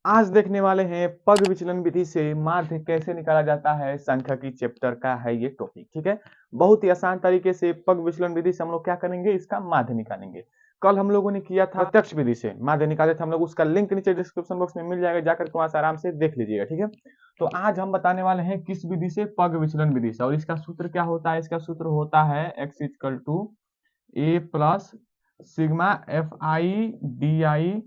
आज देखने वाले हैं पग विचलन विधि से माध्य कैसे निकाला जाता है। सांख्यिकी चैप्टर का है ये टॉपिक। ठीक है, बहुत ही आसान तरीके से पग विचलन विधि से हम लोग क्या करेंगे, इसका माध्य निकालेंगे। कल हम लोगों ने किया था प्रत्यक्ष विधि से माध्य निकाले थे हम लोग, उसका लिंक नीचे डिस्क्रिप्शन बॉक्स में मिल जाएगा, जाकर के वहां से आराम से देख लीजिएगा। ठीक है, तो आज हम बताने वाले हैं किस विधि से, पग विचलन विधि से। और इसका सूत्र क्या होता है, इसका सूत्र होता है x equal to A plus sigma F I D I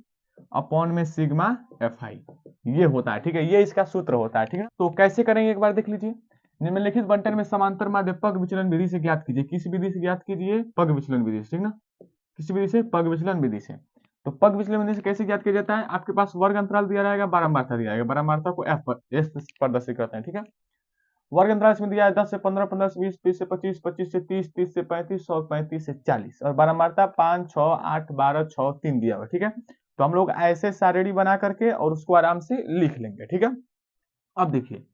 upon में सिग्मा एफ आई, ये होता है। ठीक है, ये इसका सूत्र होता है। ठीक है, तो कैसे करेंगे एक बार देख लीजिए। निम्नलिखित बंटन में समांतर माध्य पग विचलन विधि से ज्ञात कीजिए। किस विधि से ज्ञात कीजिए, पग विचलन विधि से। ठीक ना, किस विधि से, पग विचलन विधि से। तो पग विचलन विधि से कैसे ज्ञात किया जाता है, आपके पास वर्ग अंतराल दिया रहेगा, बारंबारता दिया जाएगा, बारंबारता को एफ पर एस प्रदर्शित करते हैं। ठीक है, वर्ग अंतराल इसमें दिया है 10 से 15, 15 से 20, 20 से 25, 25 से 30, 30 से 35 और 35 से 40, और बारंबारता 5, 6, 8, 12, 6, 3 दिया हुआ। ठीक है, तो हम लोग ऐसे सारणी बना करके और उसको आराम से लिख लेंगे। ठीक है, अब देखिए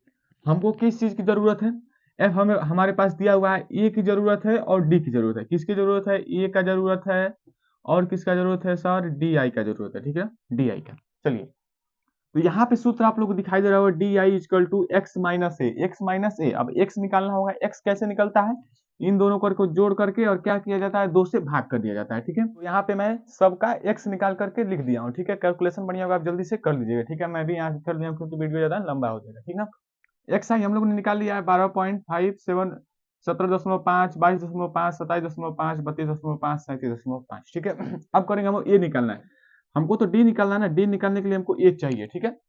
हमको किस चीज की जरूरत है। एफ हमें हमारे पास दिया हुआ है, ए की जरूरत है और डी की जरूरत है। किसकी जरूरत है, ए का जरूरत है, और किसका जरूरत है सर, डी आई का जरूरत है। ठीक है, डी आई का। चलिए, तो यहाँ पे सूत्र आप लोग को दिखाई दे रहा होगा, D I equal to x minus A, x minus A. अब एक्स निकालना होगा, एक्स कैसे निकलता है, इन दोनों को जोड़ करके और क्या किया जाता है, 2 से भाग कर दिया जाता है। ठीक है, तो यहाँ पे मैं सबका एक्स निकाल करके लिख दिया हूँ। ठीक है, कैलकुलेशन बढ़िया होगा, आप जल्दी से कर लीजिएगा। ठीक है, मैं भी यहाँ से कर लिया हूँ क्योंकि वीडियो ज्यादा लंबा हो जाएगा। ठीक ना, एक्स आई हम लोग ने निकाल लिया है 12.57, 17.5, 22.5, 27.5, 32.5, 37.5। ठीक है, अब करेंगे हम ए निकालना है, हमको तो डी निकालना है ना। डी निकालने के लिए हमको ए चाहिए। ठीक है,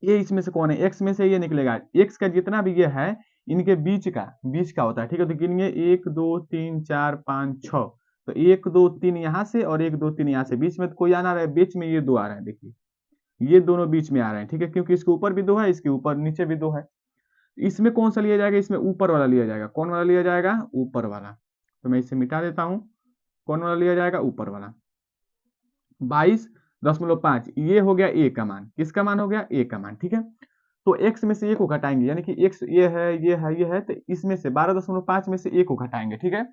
ये इसमें से कौन है, एक्स में से ये निकलेगा, एक्स का जितना भी ये है इनके बीच का होता है। ठीक है, तो गिनिए 1 2 3 4 5 6, तो 1 2 3 यहाँ से और 1 2 3 यहाँ से, बीच में तो कोई आना रहा है, बीच में ये दो आ रहे हैं। देखिए ये दोनों बीच में आ रहे हैं। ठीक है, क्योंकि इसके ऊपर भी दो है, इसके ऊपर नीचे भी दो है। इसमें कौन सा लिया जाएगा, इसमें ऊपर वाला लिया जाएगा। कौन वाला लिया जाएगा, ऊपर वाला। तो मैं इसे मिटा देता हूं, कौन वाला लिया जाएगा, ऊपर वाला। 22.5 ये हो गया ए का मान, किसका मान हो गया, ए का मान। ठीक है, तो x में से ए को घटाएंगे, यानी कि x ये है, ये है, ये है, तो इसमें से 12.5 में से ए को घटाएंगे। ठीक है,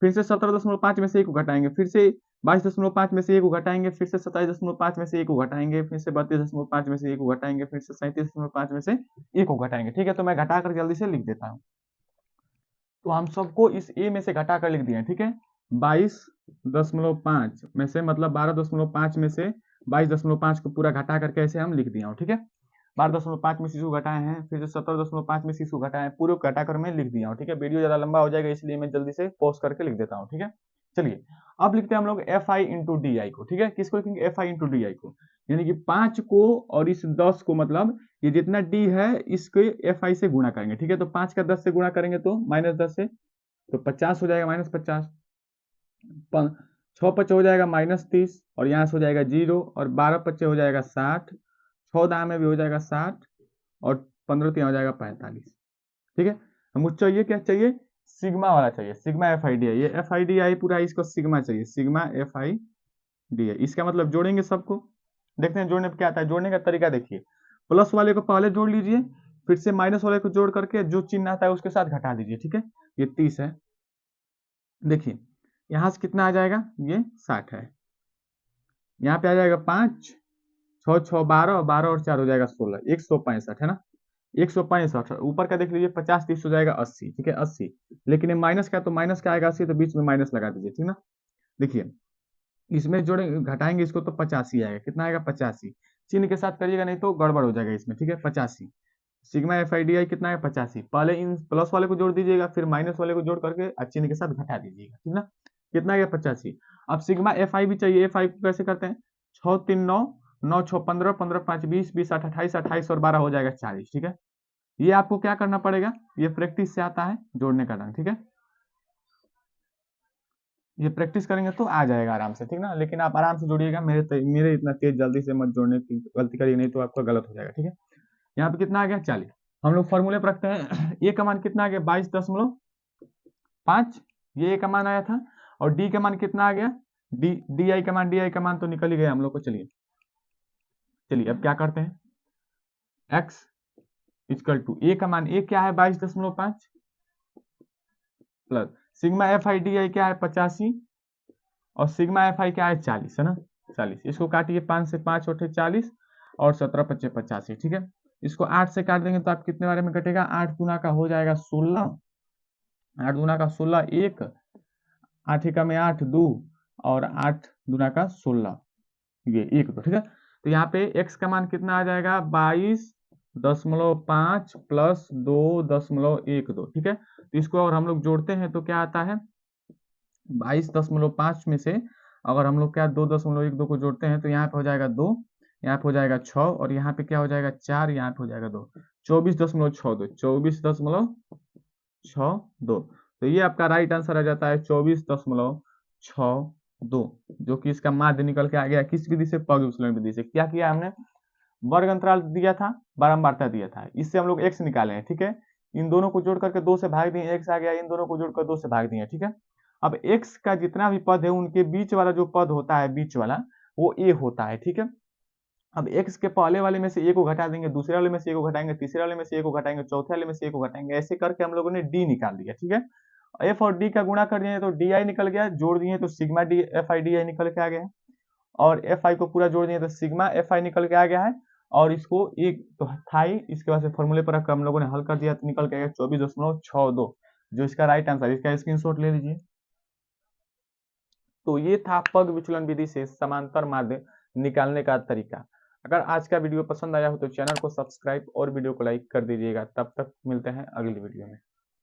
फिर से 17.5 में से ए को घटाएंगे, फिर से 22.5 में से ए को घटाएंगे, फिर से 27.5 में से ए को घटाएंगे, फिर से 32.5 में से ए को घटाएंगे, फिर से 37.5 में से ए को घटाएंगे। ठीक है, तो मैं घटा कर जल्दी से लिख देता हूँ। तो हम सबको इस ए में से घटा कर लिख दिए। ठीक है, 22.5 में से, मतलब 12.5 में से 22.5 को पूरा घटा करके ऐसे हम लिख दिया हूँ। ठीक है, 12.5 में से इसको घटाए हैं, फिर से 17.5 में से इसको घटाए हैं, पूरे घटा कर मैं लिख दिया हूँ। ठीक है, वीडियो ज्यादा लंबा हो जाएगा इसलिए मैं जल्दी से पॉज करके लिख देता हूँ। ठीक है, चलिए अब लिखते हैं हम लोग F I into D I को। ठीक है, किसको लिखेंगे, F I into D I को, यानी कि 5 को और इस 10 को, मतलब ये जितना डी है इसके एफ आई से गुणा करेंगे। ठीक है, तो 5 का 10 से गुणा करेंगे तो -10 से, तो 50 हो जाएगा, -50, 6 5 हो जाएगा -30, और यहाँ से हो जाएगा 0, और 12 5 हो जाएगा 60, 14 में भी हो जाएगा 60, और 15 हो जाएगा 45। ठीक है, हमको चाहिए क्या चाहिए, सिग्मा वाला चाहिए, सिग्मा एफ आई डी आई। ये एफ आई डी आई पूरा इसको सिग्मा चाहिए, सिग्मा एफ आई डी आई। इसका मतलब जोड़ेंगे सबको, देखते हैं जोड़ने पे क्या आता है। जोड़ने का तरीका देखिए, प्लस वाले को पहले जोड़ लीजिए, फिर से माइनस वाले को जोड़ करके जो चिन्ह आता है उसके साथ घटा दीजिए। ठीक है, ये 30 है, देखिए यहां से कितना आ जाएगा, ये 60 है, यहाँ पे आ जाएगा 5, 6 6 12, 12 और 4 हो जाएगा 16, 165 है ना, 165। ऊपर का देख लीजिए 50 30 हो जाएगा 80। ठीक है, 80, लेकिन ये माइनस का, तो माइनस का आएगा 80, तो बीच में माइनस लगा दीजिए। ठीक ना, देखिए इसमें जोड़े घटाएंगे इसको तो 85 आएगा, कितना आएगा, 85। चिन्ह के साथ करिएगा नहीं तो गड़बड़ हो जाएगा इसमें। ठीक है, 85, सिग्मा एफ आई डी आई कितना है, 85। पहले इन प्लस वाले को जोड़ दीजिएगा, फिर माइनस वाले को जोड़ करके चिन्ह के साथ घटा दीजिएगा। ठीक ना, कितना गया, 85। अब सिग्मा एफ आई भी चाहिए, एफ आई को कैसे करते हैं, 6 3 9, 9 6 15, 15 5 20, 20 8 28, 28 और 12 हो जाएगा 40। ठीक है, ये आपको क्या करना पड़ेगा, ये प्रैक्टिस से आता है जोड़ने का ढंग। ठीक है, ये प्रैक्टिस करेंगे तो आ जाएगा आराम से। ठीक ना, लेकिन आप आराम से जोड़िएगा, मेरे इतना तेज जल्दी से मत जोड़ने की गलती करिए, नहीं तो आपका गलत हो जाएगा। ठीक है, यहाँ पे कितना आ गया, 40। हम लोग फॉर्मूले पर रखते हैं, ए का मान कितना आ गया, 22.5, ये ए का मान आया था, और डी का मान कितना आ गया, डी आई का मान, डी आई का मान तो निकल ही गया हम लोग को। चलिए चलिए अब क्या करते हैं, एक्स इक्वल टू ए का मान, ए क्या है 22.5, plus sigma F I D आई क्या है 85, और सिग्मा एफ आई क्या है 40 है ना, 40। इसको काटिए, 5 से 5 उठे 40, और 17 पच्चे 85, ठीक है। इसको 8 से काट देंगे तो आप कितने बारे में कटेगा, 8 गुना का हो जाएगा 16, 8 गुना का 16 1, 8 एकम में 8 2, और 8 गुना का 16 ये 1 2, ठीक है। तो यहाँ पे x का मान कितना आ जाएगा, 22.5 प्लस 2.12, ठीक है। तो इसको अगर हम लोग जोड़ते हैं तो क्या आता है, 22.5 में से अगर हम लोग क्या 2.12 को जोड़ते हैं तो यहाँ पे हो जाएगा 2, यहाँ पे हो जाएगा 6, और यहाँ पे क्या हो जाएगा 4, यहाँ पे हो जाएगा 2, 24.62, 24.62। तो ये आपका राइट आंसर आ जाता है 24.62, जो कि इसका माध्य निकल के आ गया किस विधि से, पग विचलन विधि से। क्या किया हमने, वर्ग अंतराल दिया था, बारंबारता दिया था, इससे हम लोग x निकाले हैं, ठीक है। इन दोनों को जोड़ करके 2 से भाग दिए, x आ गया, इन दोनों को जोड़कर 2 से भाग दिए, ठीक है। अब x का जितना भी पद है उनके बीच वाला जो पद होता है, बीच वाला, वो a होता है, ठीक है। अब x के पहले वाले में से a को घटा देंगे, दूसरे वाले में से a को घटाएंगे, तीसरे वाले में से a को घटाएंगे, चौथे वाले में से a को घटाएंगे, ऐसे करके हम लोगों ने d निकाल दिया, ठीक है। f और d का गुणा कर दिए तो di निकल गया, जोड़ दिए तो sigma D F I D आई निकल के आ गया है, और एफ आई को पूरा जोड़ दिए तो सिग्मा एफ आई निकल के आ गया है। और इसको एक तो था ही, इसके बाद से फॉर्मूले पर रखकर हम लोगों ने हल कर दिया तो निकल के आ गया 24.62, जो इसका राइट आंसर, इसका स्क्रीनशॉट ले लीजिए। तो ये था पग विचलन विधि से समांतर माध्य निकालने का तरीका। अगर आज का वीडियो पसंद आया हो तो चैनल को सब्सक्राइब और वीडियो को लाइक कर दीजिएगा। तब तक मिलते हैं अगली वीडियो में।